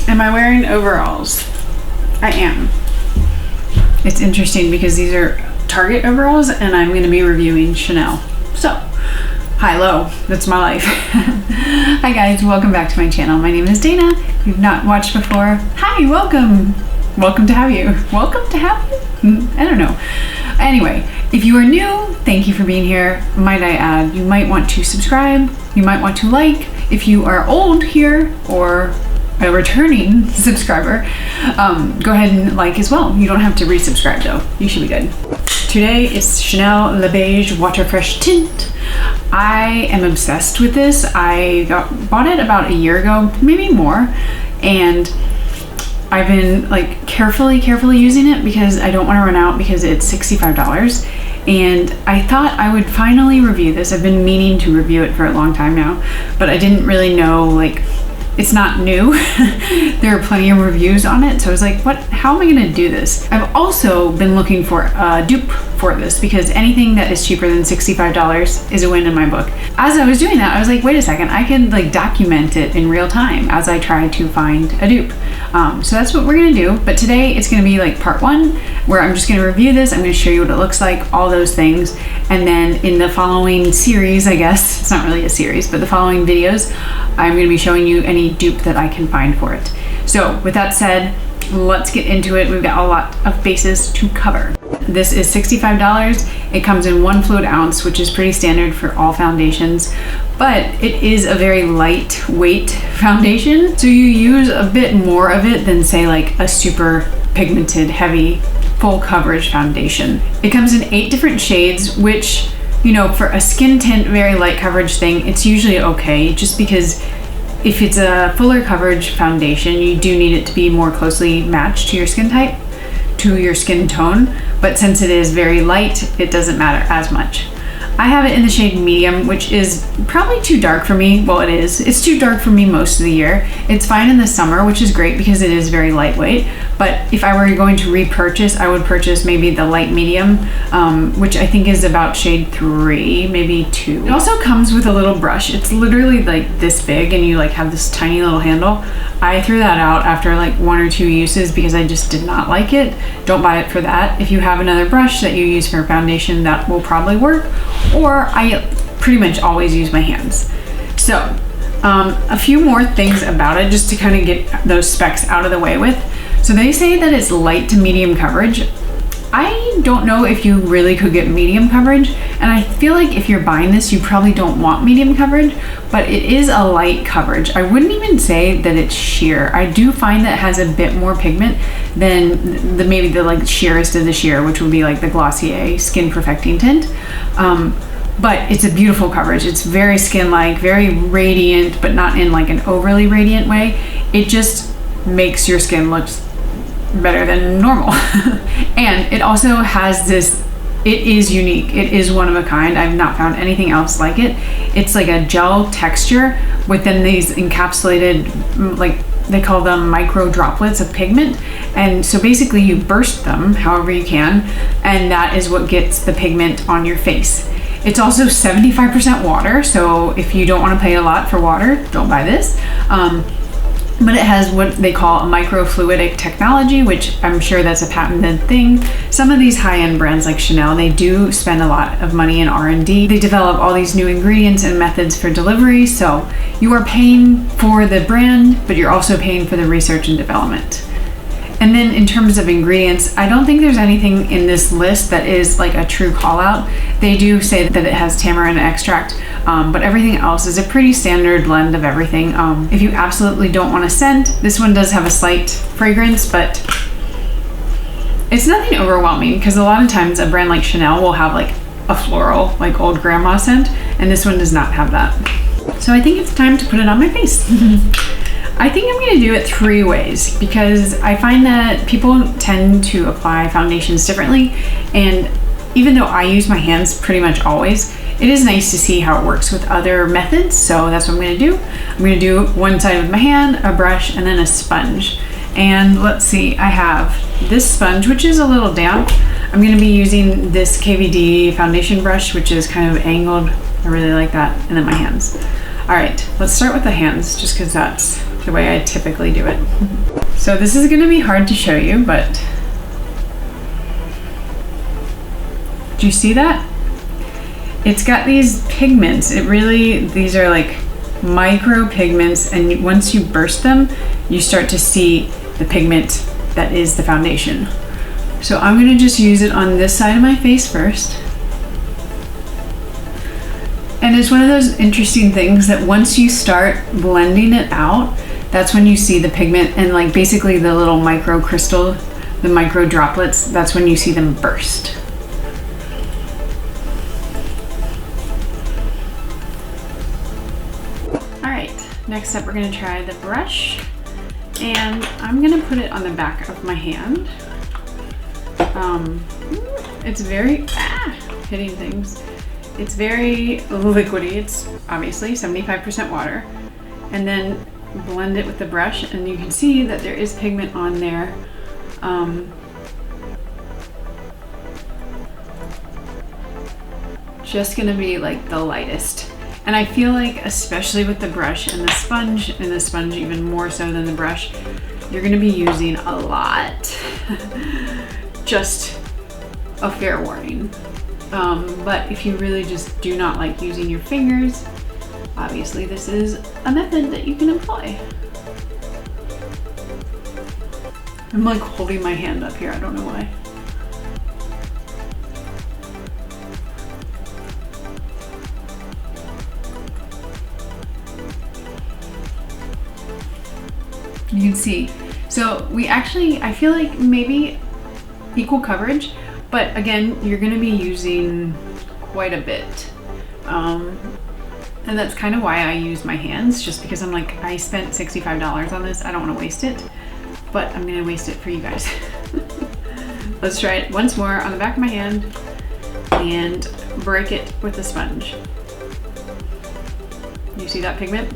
Am I wearing overalls? I am. It's interesting because these are Target overalls and I'm going to be reviewing Chanel. So, high low, that's my life. Hi guys, welcome back to my channel. My name is Dana. If you've not watched before, hi, welcome. Welcome to have you. Welcome to have you? I don't know. Anyway, if you are new, thank you for being here. Might I add, you might want to subscribe. You might want to like. If you are old here or a returning subscriber, go ahead and like as well. You don't have to resubscribe though. You should be good. Today is Chanel Water Fresh Tint. I am obsessed with this. I bought it about a year ago, maybe more, and I've been like carefully using it because I don't want to run out because it's $65. And I thought I would finally review this. I've been meaning to review it for a long time now, but I didn't really know, like, it's not new. There are plenty of reviews on it. So I was like, how am I gonna do this? I've also been looking for a dupe for this because anything that is cheaper than $65 is a win in my book. As I was doing that, I was like, wait a second, I can like document it in real time as I try to find a dupe. So that's what we're gonna do. But today it's gonna be like part one, where I'm just gonna review this. I'm gonna show you what it looks like, all those things. And then in the following series, I guess, it's not really a series, but the following videos, I'm gonna be showing you any dupe that I can find for it. So with that said, let's get into it. We've got a lot of bases to cover. This is $65. It comes in 1 fluid ounce, which is pretty standard for all foundations, but it is a very lightweight foundation. So you use a bit more of it than say like a super pigmented, heavy, full coverage foundation. It comes in 8 different shades, which, you know, for a skin tint, very light coverage thing, it's usually okay, just because if it's a fuller coverage foundation, you do need it to be more closely matched to your skin type, to your skin tone. But since it is very light, it doesn't matter as much. I have it in the shade medium, which is probably too dark for me. Well, it is. It's too dark for me most of the year. It's fine in the summer, which is great because it is very lightweight. But if I were going to repurchase, I would purchase maybe the light medium, which I think is about shade 3, maybe 2. It also comes with a little brush. It's literally like this big and you like have this tiny little handle. I threw that out after like 1 or 2 uses because I just did not like it. Don't buy it for that. If you have another brush that you use for foundation, that will probably work. Or I pretty much always use my hands. So a few more things about it just to kind of get those specs out of the way with. So they say that it's light to medium coverage. I don't know if you really could get medium coverage, and I feel like if you're buying this, you probably don't want medium coverage, but it is a light coverage. I wouldn't even say that it's sheer. I do find that it has a bit more pigment than maybe the like sheerest of the sheer, which would be like the Glossier Skin Perfecting Tint. But it's a beautiful coverage. It's very skin-like, very radiant, but not in like an overly radiant way. It just makes your skin look better than normal. And it also has this, it is unique. It is one of a kind. I've not found anything else like it. It's like a gel texture within these encapsulated, like they call them micro droplets of pigment. And so basically you burst them however you can, and that is what gets the pigment on your face. It's also 75% water, so if you don't want to pay a lot for water, don't buy this. But it has what they call a microfluidic technology, which I'm sure that's a patented thing. Some of these high-end brands like Chanel, they do spend a lot of money in R&D. They develop all these new ingredients and methods for delivery, so you are paying for the brand, but you're also paying for the research and development. And then in terms of ingredients, I don't think there's anything in this list that is like a true call out. They do say that it has tamarind extract, but everything else is a pretty standard blend of everything. If you absolutely don't want a scent, this one does have a slight fragrance, but it's nothing overwhelming because a lot of times a brand like Chanel will have like a floral, like old grandma scent, and this one does not have that. So I think it's time to put it on my face. I think I'm going to do it 3 ways because I find that people tend to apply foundations differently, and even though I use my hands pretty much always, it is nice to see how it works with other methods. So that's what I'm going to do. I'm going to do one side with my hand, a brush, and then a sponge. And let's see, I have this sponge, which is a little damp. I'm going to be using this KVD foundation brush, which is kind of angled. I really like that. And then my hands. All right, let's start with the hands just because that's the way I typically do it. So this is gonna be hard to show you, but do you see that? It's got these pigments. These are like micro pigments, and once you burst them, you start to see the pigment that is the foundation. So I'm gonna just use it on this side of my face first. And it's one of those interesting things that once you start blending it out, that's when you see the pigment and like basically the little micro crystal, the micro droplets, that's when you see them burst. All right, next up we're gonna try the brush, and I'm gonna put it on the back of my hand. It's very, hitting things. It's very liquidy. It's obviously 75% water. And then blend it with the brush, and you can see that there is pigment on there. Just gonna be like the lightest. And I feel like, especially with the brush and the sponge even more so than the brush, you're gonna be using a lot. Just a fair warning. But if you really just do not like using your fingers, obviously this is a method that you can employ. I'm like holding my hand up here, I don't know why. You can see. So I feel like maybe equal coverage, but again, you're gonna be using quite a bit. And that's kind of why I use my hands, just because I'm like, I spent $65 on this, I don't wanna waste it, but I'm gonna waste it for you guys. Let's try it once more on the back of my hand and break it with the sponge. You see that pigment?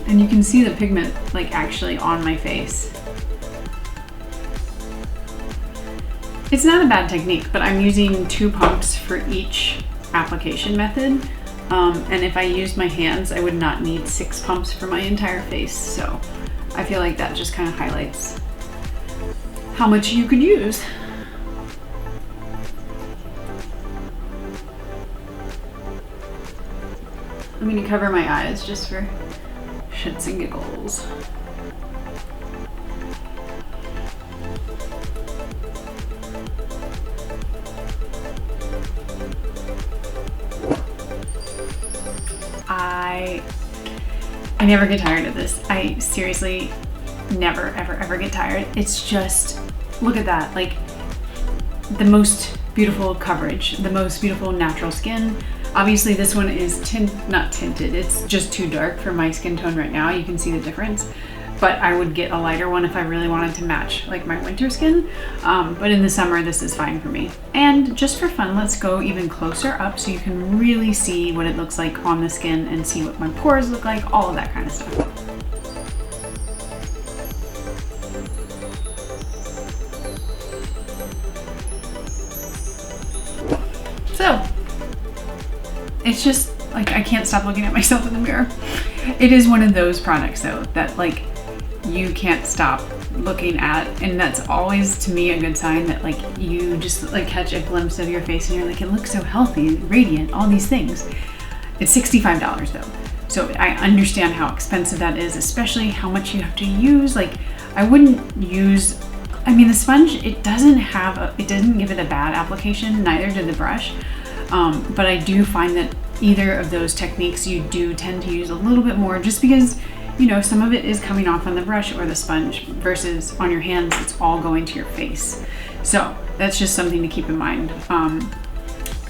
And you can see the pigment like actually on my face. It's not a bad technique, but I'm using 2 pumps for each application method. And if I used my hands, I would not need 6 pumps for my entire face. So I feel like that just kind of highlights how much you could use. I'm gonna cover my eyes just for shits and giggles. I never get tired of this. I seriously never, ever get tired. It's just, look at that. Like, the most beautiful coverage, the most beautiful natural skin. Obviously this one is not tinted, it's just too dark for my skin tone right now. You can see the difference, but I would get a lighter one if I really wanted to match like my winter skin. But in the summer, this is fine for me. And just for fun, let's go even closer up so you can really see what it looks like on the skin and see what my pores look like, all of that kind of stuff. So, it's just like, I can't stop looking at myself in the mirror. It is one of those products though, that like you can't stop looking at, and that's always to me a good sign that like you just like catch a glimpse of your face and you're like, it looks so healthy, radiant, all these things. It's $65 though. So I understand how expensive that is, especially how much you have to use. Like, I wouldn't use, I mean, the sponge, it doesn't give it a bad application, neither did the brush. But I do find that either of those techniques you do tend to use a little bit more, just because, you know, some of it is coming off on the brush or the sponge versus on your hands, it's all going to your face. So that's just something to keep in mind.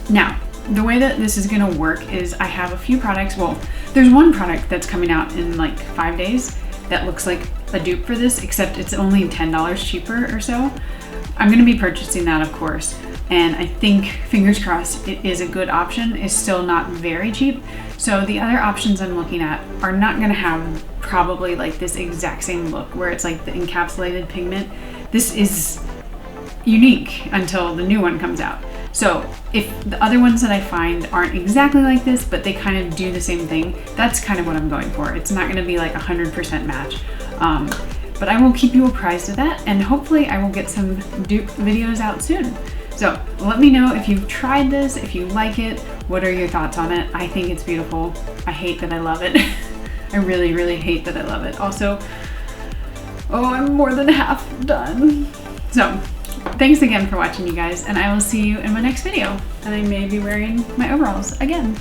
Now, the way that this is gonna work is I have a few products. Well, there's one product that's coming out in like 5 days that looks like a dupe for this, except it's only $10 cheaper or so. I'm gonna be purchasing that, of course. And I think, fingers crossed, it is a good option. It's still not very cheap. So the other options I'm looking at are not gonna have probably like this exact same look where it's like the encapsulated pigment. This is unique until the new one comes out. So if the other ones that I find aren't exactly like this, but they kind of do the same thing, that's kind of what I'm going for. It's not gonna be like 100% match. But I will keep you apprised of that, and hopefully I will get some dupe videos out soon. So let me know if you've tried this, if you like it, what are your thoughts on it? I think it's beautiful. I hate that I love it. I really, really hate that I love it. Also, oh, I'm more than half done. So thanks again for watching, you guys, and I will see you in my next video. And I may be wearing my overalls again.